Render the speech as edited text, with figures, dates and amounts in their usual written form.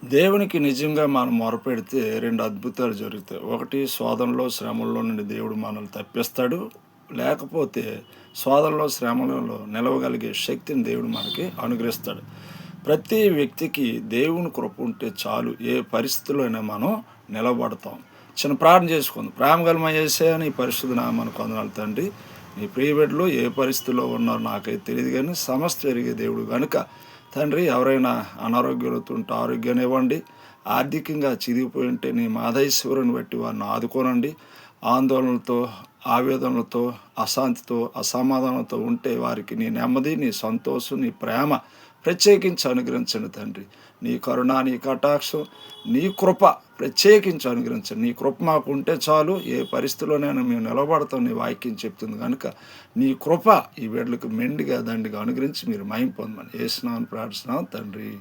దేవునికి నిజంగా మనం మొరపెడితే 2 అద్భుతాలు జరుగుతాయి. ఒకటి శోధనలో, శ్రమల్లో నుండి దేవుడు మనల్ని తప్పిస్తాడు. లేకపోతే శోధనలో, శ్రమలలో నిలవగలిగే శక్తిని దేవుడు మనకి అనుగ్రహిస్తాడు. ప్రతి వ్యక్తికి దేవుని కృప ఉంటే చాలు ఏ పరిస్థితిలో అయినా మనం నిలబడతాం. చిన్న ప్రార్థన చేసుకుందాం. ప్రేమగల మా యేసయ్య నీ పరిశుద్ధ నామమునకు వందనాలు తండ్రి. నీ ప్రియ బిడ్డలు ఏ పరిస్థితిలో ఉన్నారో నాకైతే తెలియదు కానీ సమస్త ఎరిగే దేవుడు గనుక తండ్రి ఎవరైనా అనారోగ్యాలతో ఉంటే ఆరోగ్యాన్ని ఇవ్వండి. ఆర్థికంగా చిదిగిపోయి ఉంటే నీ మాధైశ్వరుని బట్టి వారిని ఆదుకోనండి. ఆందోళనలతో, ఆవేదనలతో, అశాంతితో, అసమాధానంతో ఉంటే వారికి నీ నెమ్మది, నీ సంతోషం, నీ ప్రేమ ప్రత్యేకించి అనుగ్రహించండి తండ్రి. నీ కరుణ, నీ కటాక్షం, నీ కృప ప్రత్యేకించి అనుగ్రహించండి. నీ కృప మాకు ఉంటే చాలు ఏ పరిస్థితిలోనైనా మేము నిలబడతాం. నీ వాక్యం చెప్తుంది కనుక నీ కృప ఈ బిడ్డలకు మెండుగా దండిగా అనుగ్రహించి మీరు మహిమ పొందమని యేసు నామమున ప్రార్థిస్తున్నాం తండ్రి.